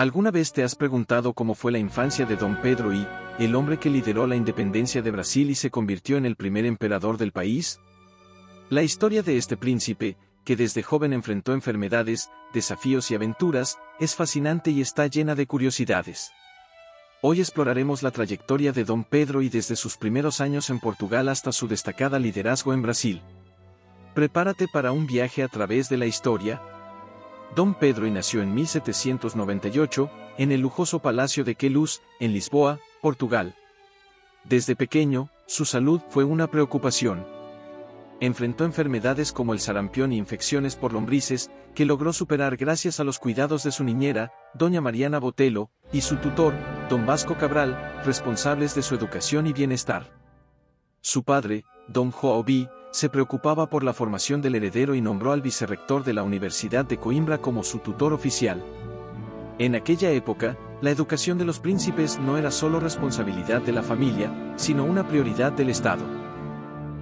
¿Alguna vez te has preguntado cómo fue la infancia de Dom Pedro I, el hombre que lideró la independencia de Brasil y se convirtió en el primer emperador del país? La historia de este príncipe, que desde joven enfrentó enfermedades, desafíos y aventuras, es fascinante y está llena de curiosidades. Hoy exploraremos la trayectoria de Dom Pedro I desde sus primeros años en Portugal hasta su destacada liderazgo en Brasil. Prepárate para un viaje a través de la historia. Dom Pedro I nació en 1798, en el lujoso Palacio de Queluz, en Lisboa, Portugal. Desde pequeño, su salud fue una preocupación. Enfrentó enfermedades como el sarampión y infecciones por lombrices, que logró superar gracias a los cuidados de su niñera, doña Mariana Botelho, y su tutor, don Vasco Cabral, responsables de su educación y bienestar. Su padre, don João B., se preocupaba por la formación del heredero y nombró al vicerrector de la Universidad de Coimbra como su tutor oficial. En aquella época, la educación de los príncipes no era solo responsabilidad de la familia, sino una prioridad del Estado.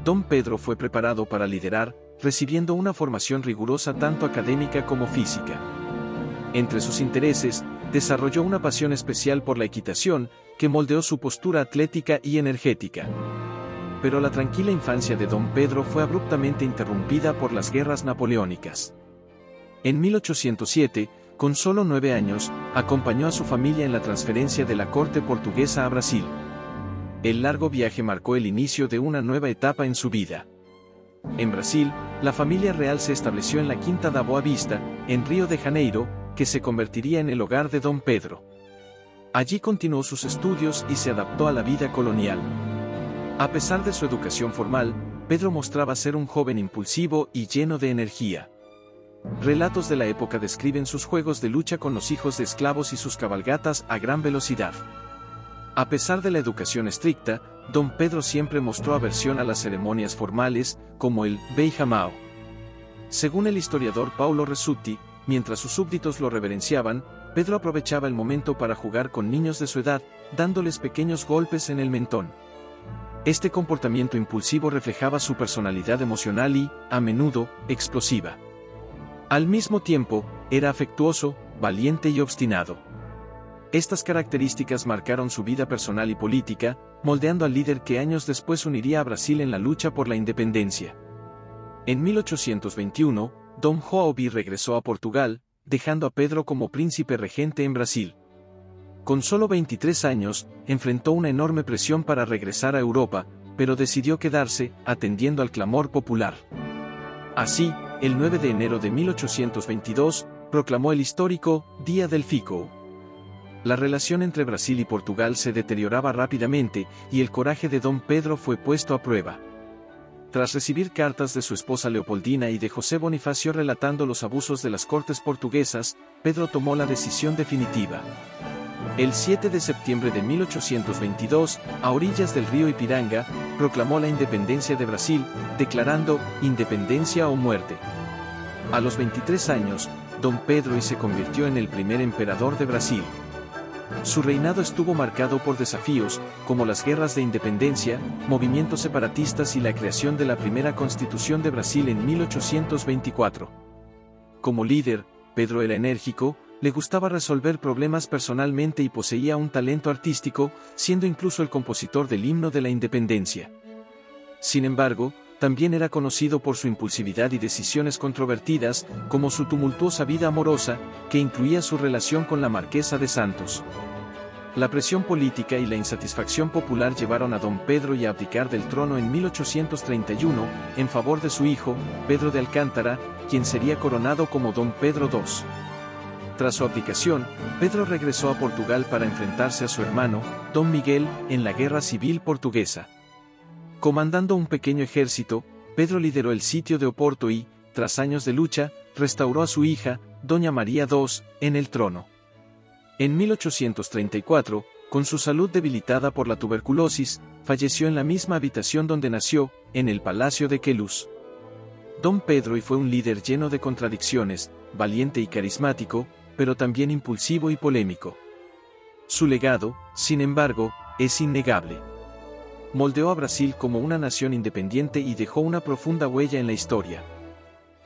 Dom Pedro fue preparado para liderar, recibiendo una formación rigurosa tanto académica como física. Entre sus intereses, desarrolló una pasión especial por la equitación, que moldeó su postura atlética y energética. Pero la tranquila infancia de Dom Pedro fue abruptamente interrumpida por las guerras napoleónicas. En 1807, con solo 9 años, acompañó a su familia en la transferencia de la corte portuguesa a Brasil. El largo viaje marcó el inicio de una nueva etapa en su vida. En Brasil, la familia real se estableció en la Quinta da Boa Vista, en Río de Janeiro, que se convertiría en el hogar de Dom Pedro. Allí continuó sus estudios y se adaptó a la vida colonial. A pesar de su educación formal, Pedro mostraba ser un joven impulsivo y lleno de energía. Relatos de la época describen sus juegos de lucha con los hijos de esclavos y sus cabalgatas a gran velocidad. A pesar de la educación estricta, Dom Pedro siempre mostró aversión a las ceremonias formales, como el beijamão. Según el historiador Paulo Resutti, mientras sus súbditos lo reverenciaban, Pedro aprovechaba el momento para jugar con niños de su edad, dándoles pequeños golpes en el mentón. Este comportamiento impulsivo reflejaba su personalidad emocional y, a menudo, explosiva. Al mismo tiempo, era afectuoso, valiente y obstinado. Estas características marcaron su vida personal y política, moldeando al líder que años después uniría a Brasil en la lucha por la independencia. En 1821, Dom João B. regresó a Portugal, dejando a Pedro como príncipe regente en Brasil. Con solo 23 años, enfrentó una enorme presión para regresar a Europa, pero decidió quedarse, atendiendo al clamor popular. Así, el 9 de enero de 1822, proclamó el histórico Día del Fico. La relación entre Brasil y Portugal se deterioraba rápidamente, y el coraje de Dom Pedro fue puesto a prueba. Tras recibir cartas de su esposa Leopoldina y de José Bonifacio relatando los abusos de las cortes portuguesas, Pedro tomó la decisión definitiva. El 7 de septiembre de 1822, a orillas del río Ipiranga, proclamó la independencia de Brasil, declarando «independencia o muerte». A los 23 años, Dom Pedro I se convirtió en el primer emperador de Brasil. Su reinado estuvo marcado por desafíos, como las guerras de independencia, movimientos separatistas y la creación de la primera Constitución de Brasil en 1824. Como líder, Pedro era enérgico, le gustaba resolver problemas personalmente y poseía un talento artístico, siendo incluso el compositor del himno de la independencia. Sin embargo, también era conocido por su impulsividad y decisiones controvertidas, como su tumultuosa vida amorosa, que incluía su relación con la Marquesa de Santos. La presión política y la insatisfacción popular llevaron a Dom Pedro I a abdicar del trono en 1831, en favor de su hijo, Pedro de Alcántara, quien sería coronado como Dom Pedro II. Tras su abdicación, Pedro regresó a Portugal para enfrentarse a su hermano, Dom Miguel, en la Guerra Civil Portuguesa. Comandando un pequeño ejército, Pedro lideró el sitio de Oporto y, tras años de lucha, restauró a su hija, Doña María II, en el trono. En 1834, con su salud debilitada por la tuberculosis, falleció en la misma habitación donde nació, en el Palacio de Queluz. Dom Pedro I fue un líder lleno de contradicciones, valiente y carismático, pero también impulsivo y polémico. Su legado, sin embargo, es innegable. Moldeó a Brasil como una nación independiente y dejó una profunda huella en la historia.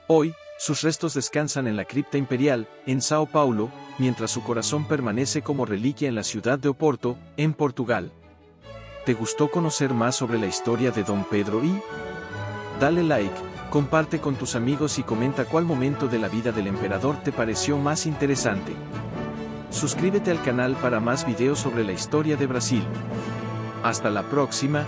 Hoy, Sus restos descansan en la cripta imperial, en Sao Paulo, mientras su corazón permanece como reliquia en la ciudad de Oporto, en Portugal. ¿Te gustó conocer más sobre la historia de Dom Pedro I? Dale like, comparte con tus amigos y comenta cuál momento de la vida del emperador te pareció más interesante. Suscríbete al canal para más videos sobre la historia de Brasil. Hasta la próxima.